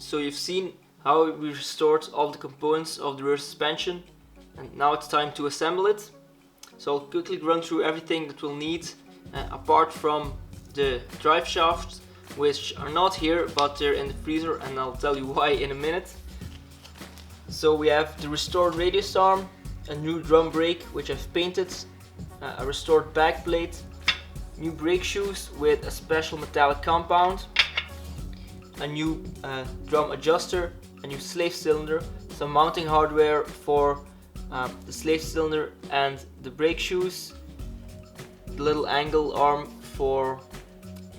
So you've seen how we restored all the components of the rear suspension, and now it's time to assemble it. So I'll quickly run through everything that we'll need apart from the drive shafts, which are not here but they're in the freezer, and I'll tell you why in a minute. So we have the restored radius arm, a new drum brake which I've painted, a restored back plate, new brake shoes with a special metallic compound, a new drum adjuster, a new slave cylinder, some mounting hardware for the slave cylinder and the brake shoes, the little angle arm for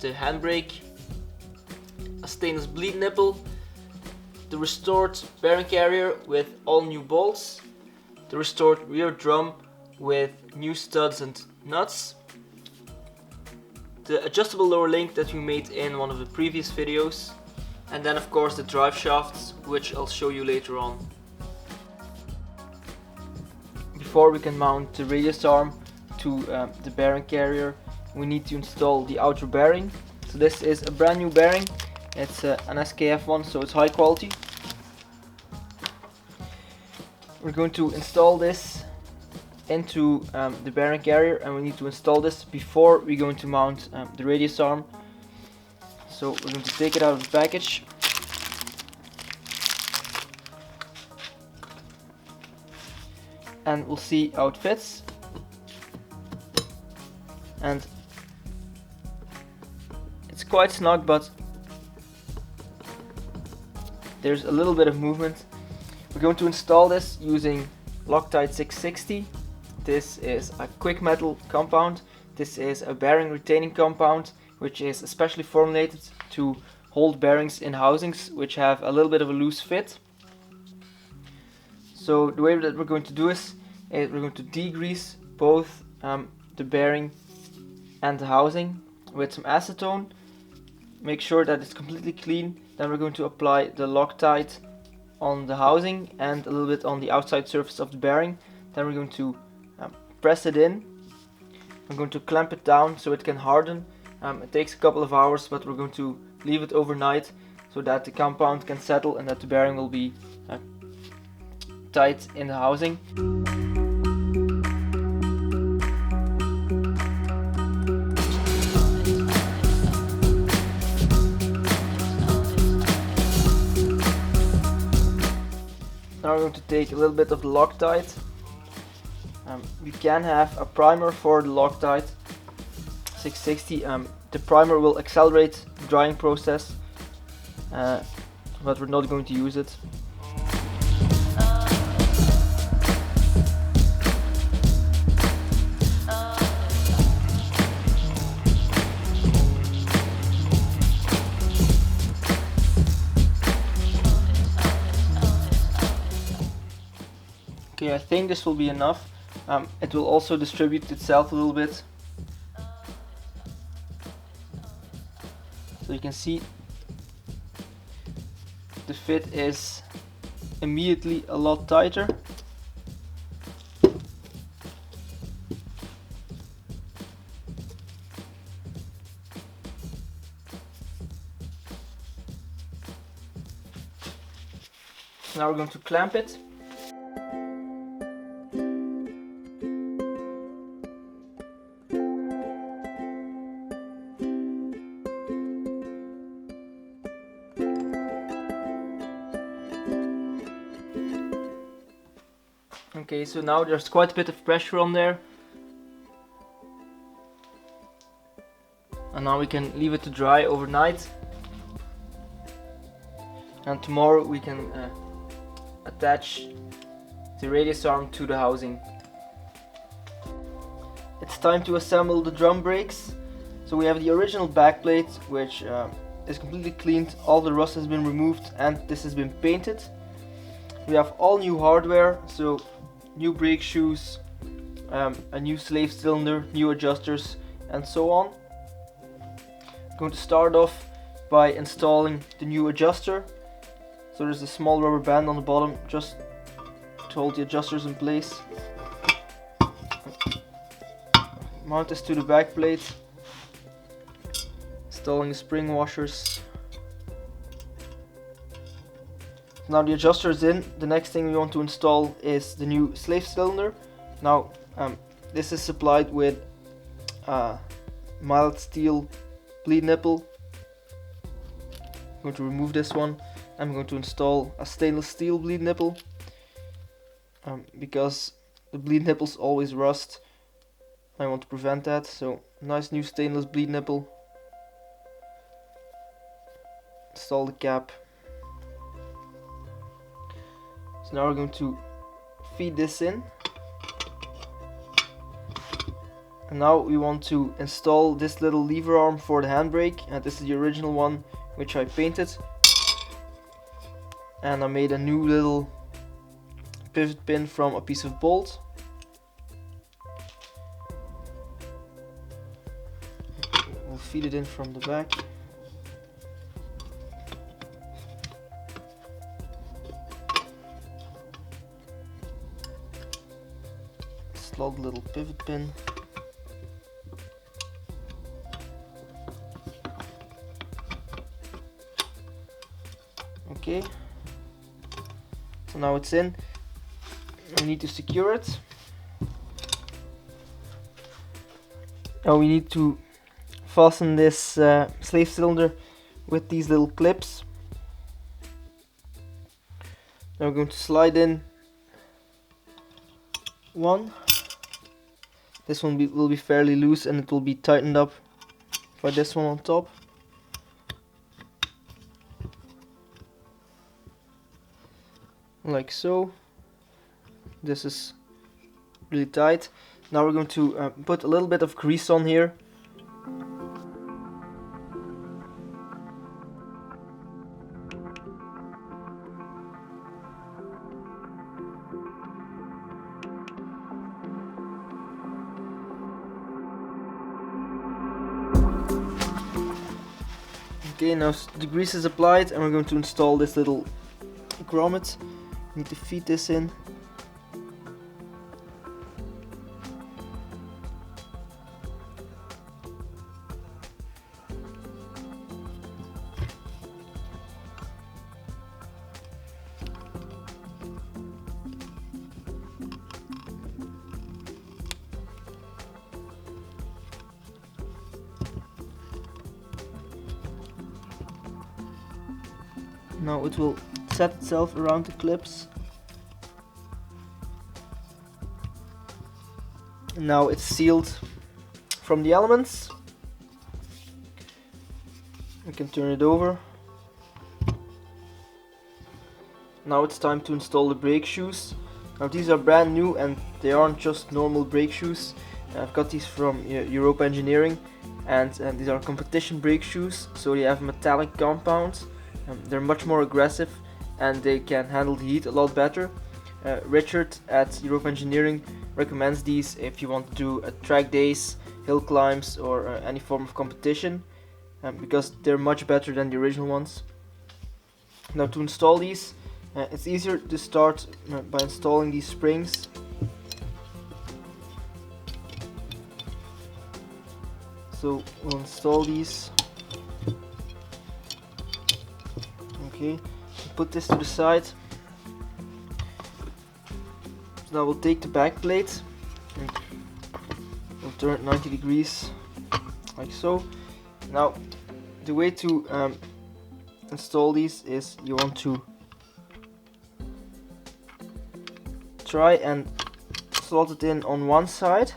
the handbrake, a stainless bleed nipple, the restored bearing carrier with all new bolts, the restored rear drum with new studs and nuts, the adjustable lower link that we made in one of the previous videos, and then of course the drive shafts, which I'll show you later on. Before we can mount the radius arm to the bearing carrier, we need to install the outer bearing. So this is a brand new bearing. It's an SKF one, so it's high quality. We're going to install this into the bearing carrier, and we need to install this before we're going to mount the radius arm. So we're going to take it out of the package. And we'll see how it fits. And it's quite snug, but there's a little bit of movement. We're going to install this using Loctite 660. This is a quick metal compound. This is a bearing retaining compound, which is especially formulated to hold bearings in housings which have a little bit of a loose fit. So the way that we're going to do is we're going to degrease both the bearing and the housing with some acetone. Make sure that it's completely clean. Then we're going to apply the Loctite on the housing and a little bit on the outside surface of the bearing. Then we're going to press it in. I'm going to clamp it down so it can harden. It takes a couple of hours, but we're going to leave it overnight so that the compound can settle and that the bearing will be tight in the housing. Now we're going to take a little bit of the Loctite. You can have a primer for the Loctite 660. The primer will accelerate the drying process, but we're not going to use it. Okay, I think this will be enough. It will also distribute itself a little bit. So you can see the fit is immediately a lot tighter. Now we're going to clamp it. Okay, so now there's quite a bit of pressure on there. And now we can leave it to dry overnight. And tomorrow we can attach the radius arm to the housing. It's time to assemble the drum brakes. So we have the original back plate, which is completely cleaned, all the rust has been removed, and this has been painted. We have all new hardware, so new brake shoes, a new slave cylinder, new adjusters, and so on. I'm going to start off by installing the new adjuster. So there's a small rubber band on the bottom just to hold the adjusters in place. Mount this to the back plate. Installing the spring washers. Now the adjuster is in. The next thing we want to install is the new slave cylinder. Now this is supplied with mild steel bleed nipple. I'm going to remove this one. I'm going to install a stainless steel bleed nipple because the bleed nipples always rust. I want to prevent that, so nice new stainless bleed nipple. Install the cap. So now we're going to feed this in. And now we want to install this little lever arm for the handbrake, and this is the original one which I painted. And I made a new little pivot pin from a piece of bolt. We'll feed it in from the back. Slot the little pivot pin. Okay, so now it's in. We need to secure it. Now we need to fasten this slave cylinder with these little clips. Now we're going to slide in one. This one will be fairly loose, and it will be tightened up by this one on top. Like so. This is really tight. Now we're going to put a little bit of grease on here. Okay, now the grease is applied, and we're going to install this little grommet. Need to feed this in. Now it will set itself around the clips. And now it's sealed from the elements. We can turn it over. Now it's time to install the brake shoes. Now these are brand new, and they aren't just normal brake shoes. I've got these from Europa Engineering, and these are competition brake shoes, so they have metallic compounds. They're much more aggressive, and they can handle the heat a lot better. Richard at Europa Engineering recommends these if you want to do track days, hill climbs, or any form of competition, because they're much better than the original ones. Now to install these, it's easier to start by installing these springs. So we'll install these. Okay, put this to the side. So now we'll take the back plate and we'll turn it 90 degrees, like so. Now the way to install these is you want to try and slot it in on one side.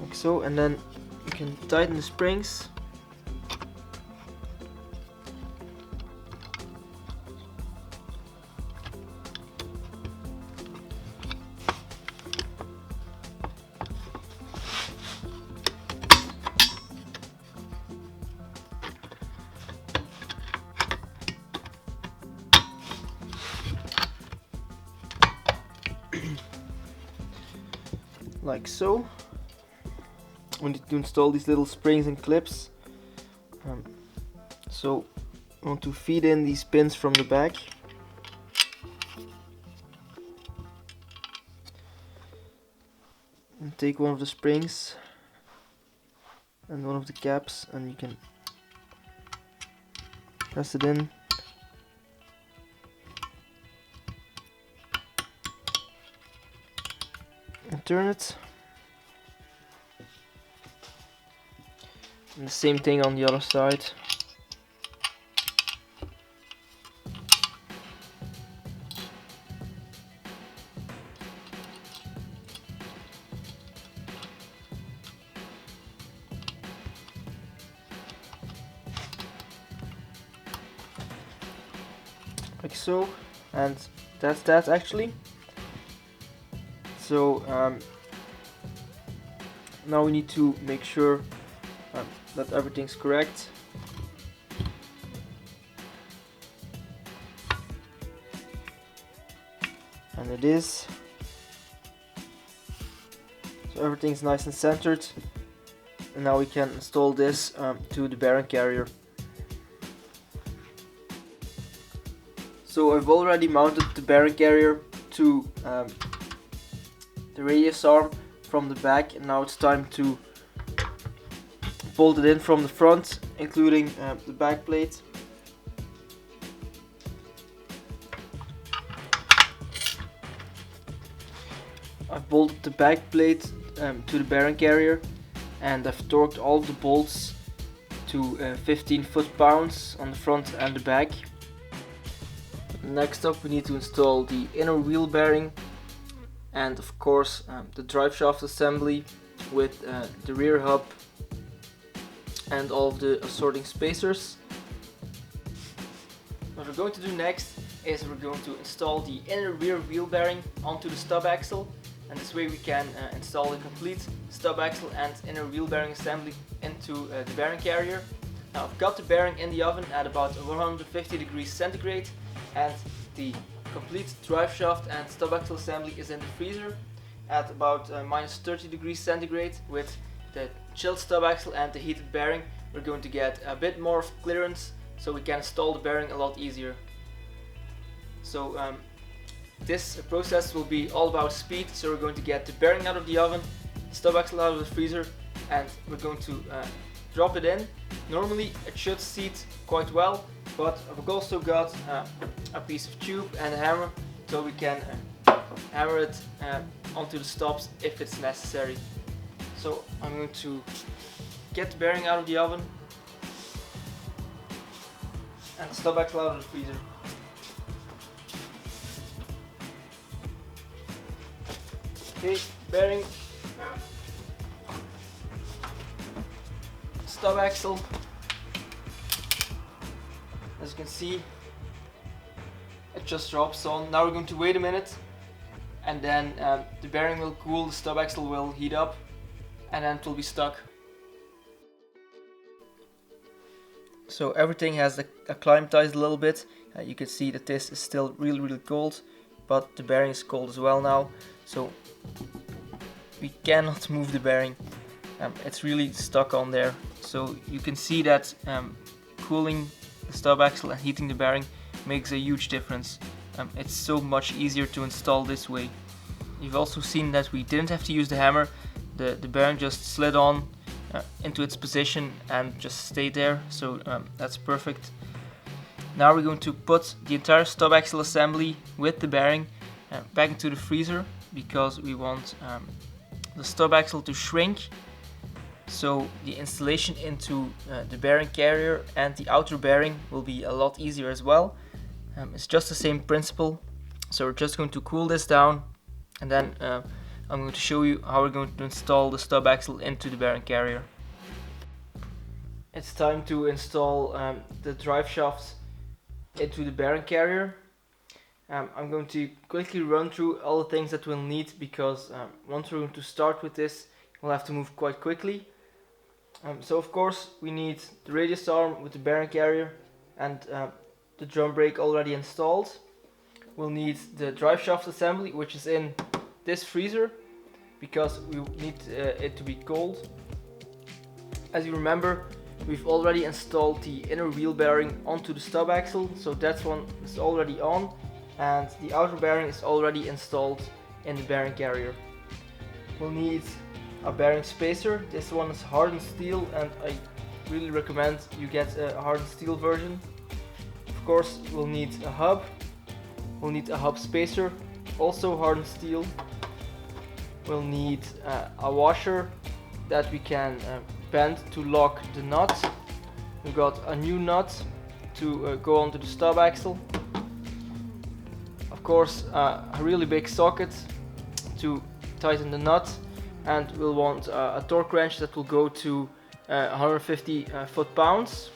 Like so, and then you can tighten the springs. Like so. We need to install these little springs and clips. So I want to feed in these pins from the back. And take one of the springs and one of the caps, and you can Press it in. And turn it. And the same thing on the other side. Like so, and that's that actually. So now we need to make sure that everything's correct. And it is. So everything's nice and centered. And now we can install this to the bearing carrier. So I've already mounted the bearing carrier to the radius arm from the back, and now it's time to bolt it in from the front, including the back plate. I've bolted the back plate to the bearing carrier, and I've torqued all of the bolts to 15 foot-pounds on the front and the back. Next up we need to install the inner wheel bearing and of course the drive shaft assembly with the rear hub and all of the assorting spacers. What we're going to do next is we're going to install the inner rear wheel bearing onto the stub axle, and this way we can install the complete stub axle and inner wheel bearing assembly into the bearing carrier. Now I've got the bearing in the oven at about 150 degrees centigrade, and the complete drive shaft and stub axle assembly is in the freezer at about minus 30 degrees centigrade. With the chilled stub axle and the heated bearing, we're going to get a bit more of clearance, so we can install the bearing a lot easier. So this process will be all about speed, so we're going to get the bearing out of the oven, the stub axle out of the freezer, and we're going to drop it in. Normally it should seat quite well, but I've also got a piece of tube and a hammer, so we can hammer it onto the stops if it's necessary. So I'm going to get the bearing out of the oven and the stub axle out of the freezer. Okay, bearing, stub axle. As you can see, it just drops on. Now we're going to wait a minute, and then the bearing will cool, the stub axle will heat up, and then it will be stuck. So everything has acclimatized a little bit. You can see that this is still really cold, but the bearing is cold as well now, so we cannot move the bearing. It's really stuck on there. So you can see that cooling the stub axle and heating the bearing makes a huge difference. It's so much easier to install this way. You've also seen that we didn't have to use the hammer. The bearing just slid on into its position and just stayed there, so that's perfect. Now we're going to put the entire stub axle assembly with the bearing back into the freezer, because we want the stub axle to shrink, so the installation into the bearing carrier and the outer bearing will be a lot easier as well. It's just the same principle. So we're just going to cool this down, and then I'm going to show you how we're going to install the stub axle into the bearing carrier. It's time to install the drive shaft into the bearing carrier. I'm going to quickly run through all the things that we'll need, because once we're going to start with this, we'll have to move quite quickly. So of course we need the radius arm with the bearing carrier and the drum brake already installed. We'll need the drive shaft assembly, which is in this freezer, because we need it to be cold. As you remember, we've already installed the inner wheel bearing onto the stub axle, so that one is already on, and the outer bearing is already installed in the bearing carrier. We'll need a bearing spacer. This one is hardened steel, and I really recommend you get a hardened steel version. Of course, we'll need a hub. We'll need a hub spacer, also hardened steel. We'll need a washer that we can bend to lock the nut. We've got a new nut to go onto the stub axle. Of course, a really big socket to tighten the nut, and we'll want a torque wrench that will go to 150 foot-pounds.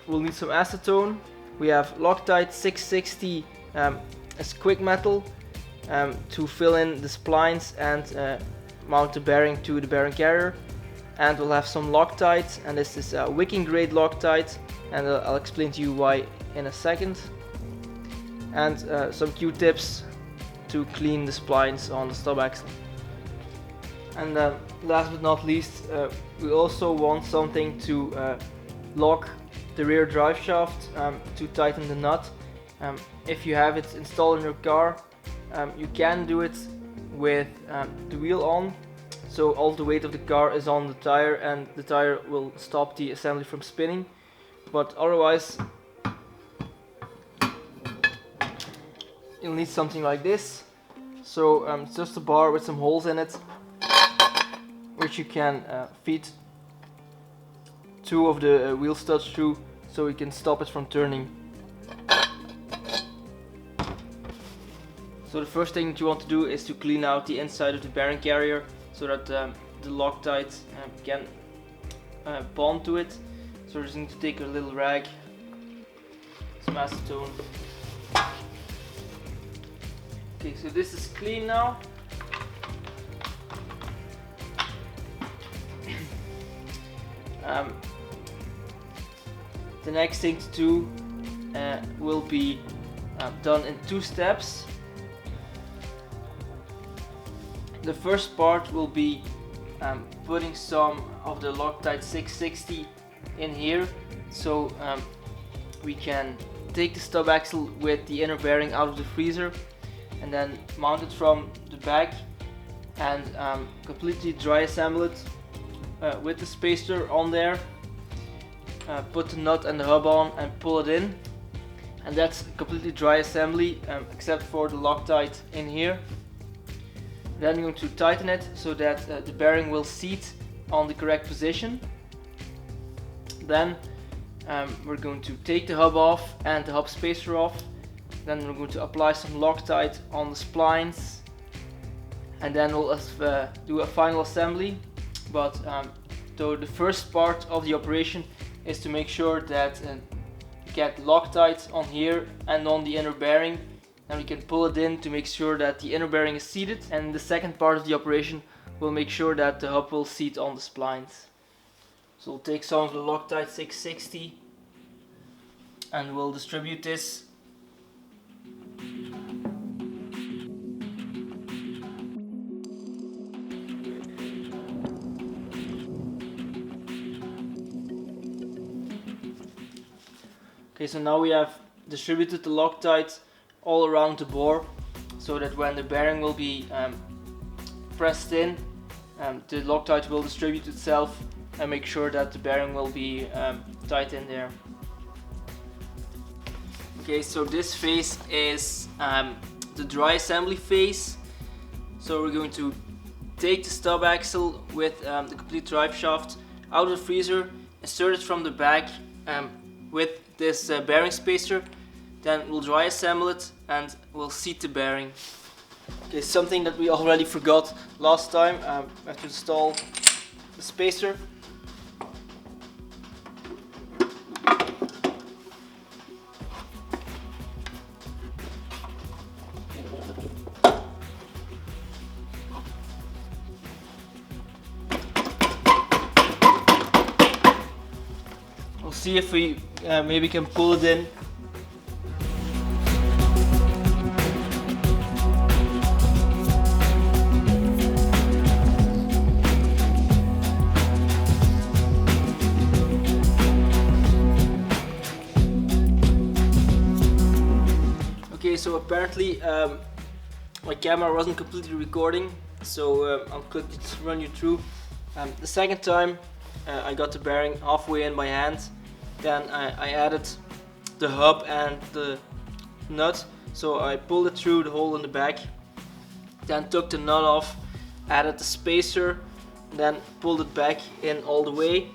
We'll need some acetone. We have Loctite 660 as quick metal to fill in the splines and mount the bearing to the bearing carrier. And we'll have some Loctite, and this is wicking grade Loctite, and I'll explain to you why in a second. And some Q-tips to clean the splines on the stub axle. And last but not least, we also want something to lock the rear drive shaft to tighten the nut. If you have it installed in your car, you can do it with the wheel on, so all the weight of the car is on the tire and the tire will stop the assembly from spinning. But otherwise, you'll need something like this. So it's just a bar with some holes in it, which you can feed two of the wheel studs through, so you can stop it from turning. So the first thing that you want to do is to clean out the inside of the bearing carrier, so that the Loctite can bond to it. So just need to take a little rag, some acetone. Okay, so this is clean now. The next thing to do will be done in two steps. The first part will be putting some of the Loctite 660 in here, so we can take the stub axle with the inner bearing out of the freezer and then mount it from the back and completely dry assemble it with the spacer on there. Put the nut and the hub on and pull it in, and that's completely dry assembly except for the Loctite in here. Then I'm going to tighten it so that the bearing will seat on the correct position. Then we're going to take the hub off and the hub spacer off. Then we're going to apply some Loctite on the splines, and then we'll do a final assembly. But so the first part of the operation is to make sure that you get Loctite on here and on the inner bearing, and we can pull it in to make sure that the inner bearing is seated. And the second part of the operation will make sure that the hub will seat on the splines. So we'll take some of the Loctite 660 and we'll distribute this. Okay, so now we have distributed the Loctite all around the bore, so that when the bearing will be pressed in, the Loctite will distribute itself and make sure that the bearing will be tight in there. Okay, so this phase is the dry assembly phase. So we're going to take the stub axle with the complete drive shaft out of the freezer, insert it from the back with this bearing spacer. Then we'll dry assemble it and we'll seat the bearing. Okay, something that we already forgot last time, we have to install the spacer. We'll see if we maybe can pull it in. Okay, so apparently my camera wasn't completely recording, so I'll quickly run you through. The second time I got the bearing halfway in by hand, then I added the hub and the nut. So I pulled it through the hole in the back, then took the nut off, added the spacer, then pulled it back in all the way.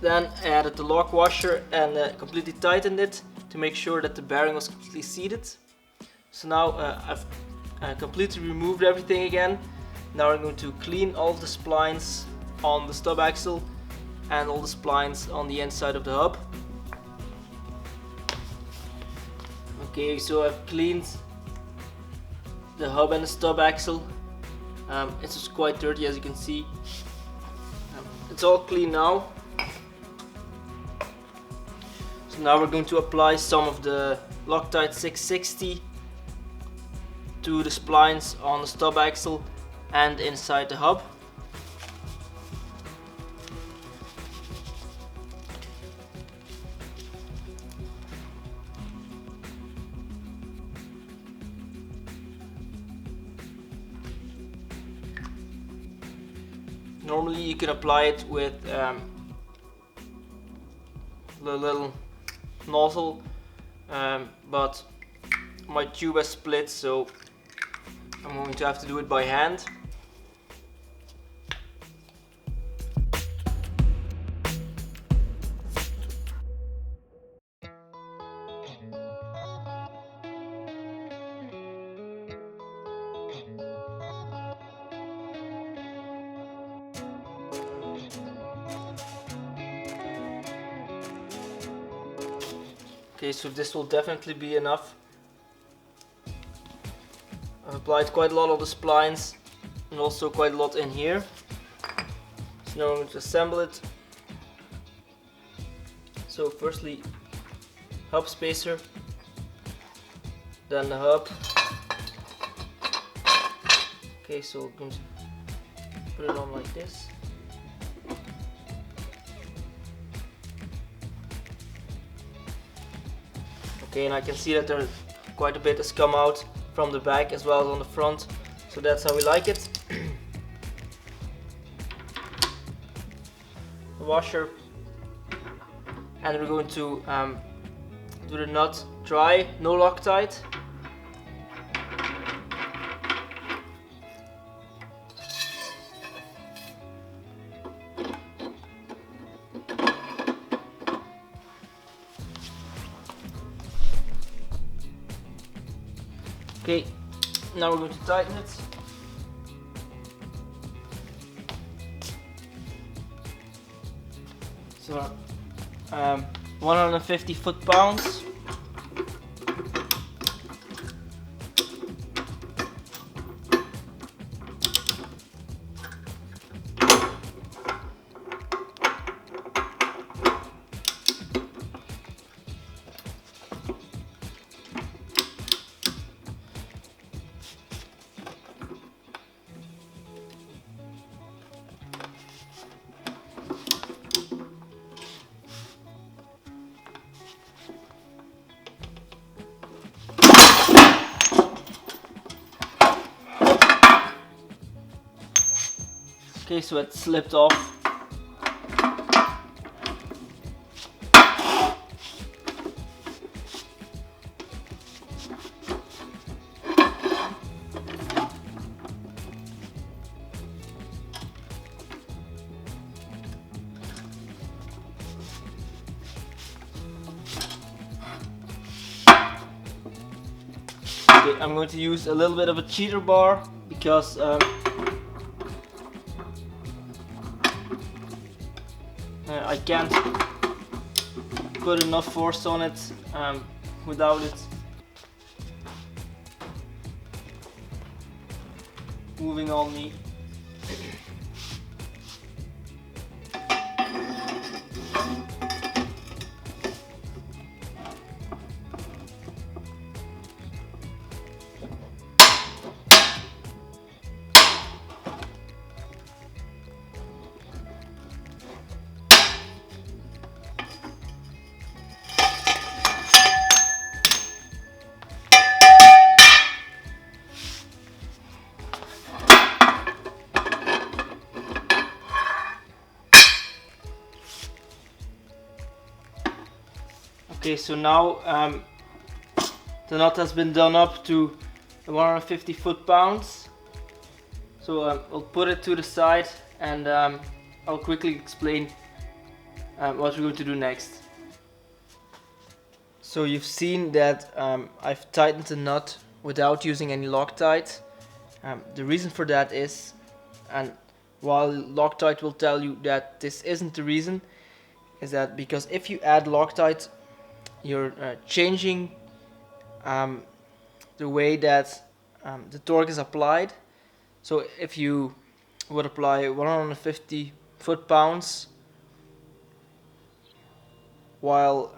Then I added the lock washer and completely tightened it to make sure that the bearing was completely seated. So now I've completely removed everything again. Now I'm going to clean all of the splines on the stub axle and all the splines on the inside of the hub. Okay, so I've cleaned the hub and the stub axle. It's just quite dirty, as you can see. It's all clean now. So now we're going to apply some of the Loctite 660 to the splines on the stub axle and inside the hub. Normally you can apply it with the little nozzle, but my tube has split, so I'm going to have to do it by hand. Okay, so this will definitely be enough. I've applied quite a lot of the splines and also quite a lot in here. So now I'm going to assemble it. So firstly, hub spacer, then the hub. Okay, so I'm going to put it on like this. Okay, and I can see that there quite a bit has come out from the back as well as on the front, so that's how we like it. The washer, and we're going to do the nut dry, no Loctite. Okay, now we're going to tighten it. So 150 foot-pounds. Okay, so it slipped off. Okay, I'm going to use a little bit of a cheater bar because I can't put enough force on it without it moving on me. Okay, so now the nut has been done up to 150 foot-pounds. So I'll put it to the side and I'll quickly explain what we're going to do next. So you've seen that I've tightened the nut without using any Loctite. The reason for that is, and while Loctite will tell you that this isn't the reason, is that because if you add Loctite, you're changing the way that the torque is applied. So if you would apply 150 foot-pounds while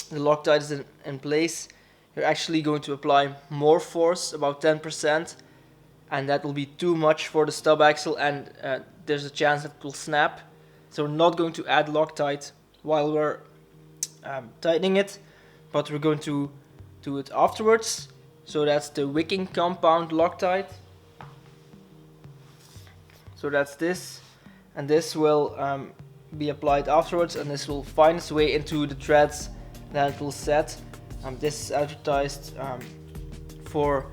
the Loctite is in place, you're actually going to apply more force, about 10%, and that will be too much for the stub axle, and there's a chance that it will snap. So we're not going to add Loctite while we're tightening it, but we're going to do it afterwards. So that's the wicking compound Loctite. So that's this, and this will be applied afterwards, and this will find its way into the threads that it will set. This is advertised for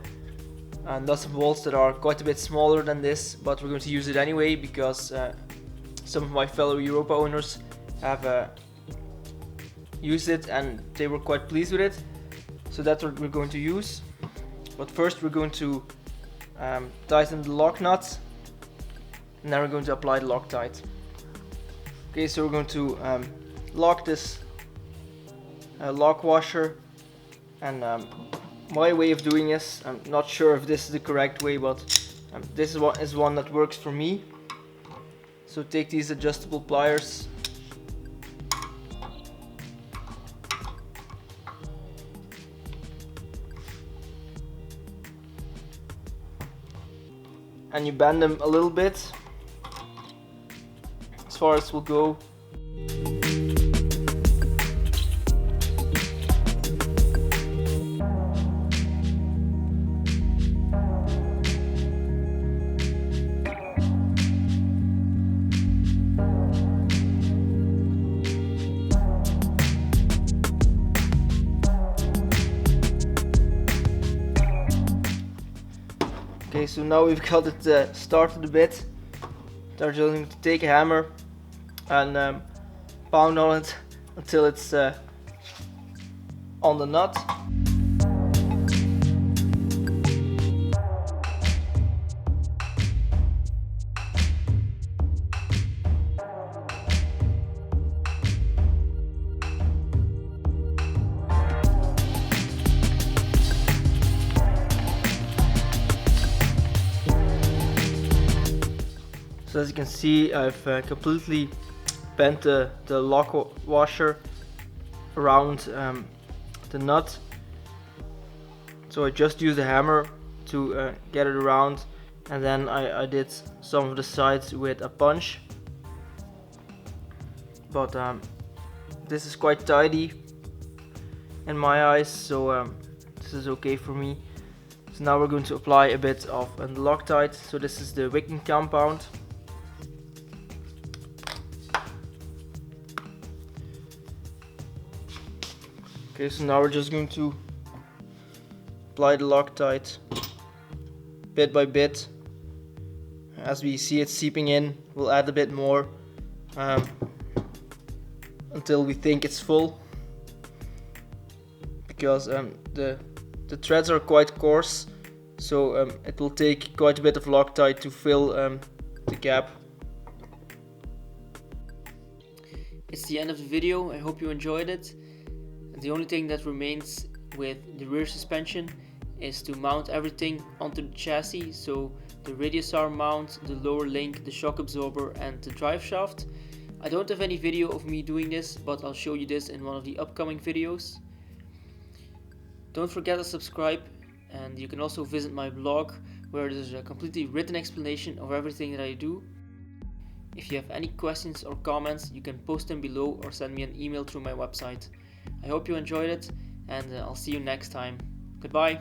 nuts and bolts that are quite a bit smaller than this, but we're going to use it anyway because some of my fellow Europa owners have used it and they were quite pleased with it. So that's what we're going to use. But first we're going to tighten the lock nut, and then we're going to apply the Loctite. Okay, so we're going to lock this lock washer, and my way of doing this, I'm not sure if this is the correct way, but this is one that works for me. So take these adjustable pliers and you bend them a little bit as far as will go. Okay, so now we've got it started a bit. We're just going to take a hammer and pound on it until it's on the nut. So as you can see, I've completely bent the lock washer around the nut. So I just used a hammer to get it around, and then I did some of the sides with a punch. But this is quite tidy in my eyes, so this is okay for me. So now we're going to apply a bit of Loctite. So this is the wicking compound. Okay, so now we're just going to apply the Loctite bit by bit. As we see it seeping in, we'll add a bit more until we think it's full, because the threads are quite coarse, so it will take quite a bit of Loctite to fill the gap. It's the end of the video. I hope you enjoyed it. The only thing that remains with the rear suspension is to mount everything onto the chassis, so the radius arm mount, the lower link, the shock absorber and the drive shaft. I don't have any video of me doing this, but I'll show you this in one of the upcoming videos. Don't forget to subscribe, and you can also visit my blog where there's a completely written explanation of everything that I do. If you have any questions or comments, you can post them below or send me an email through my website. I hope you enjoyed it, and I'll see you next time. Goodbye.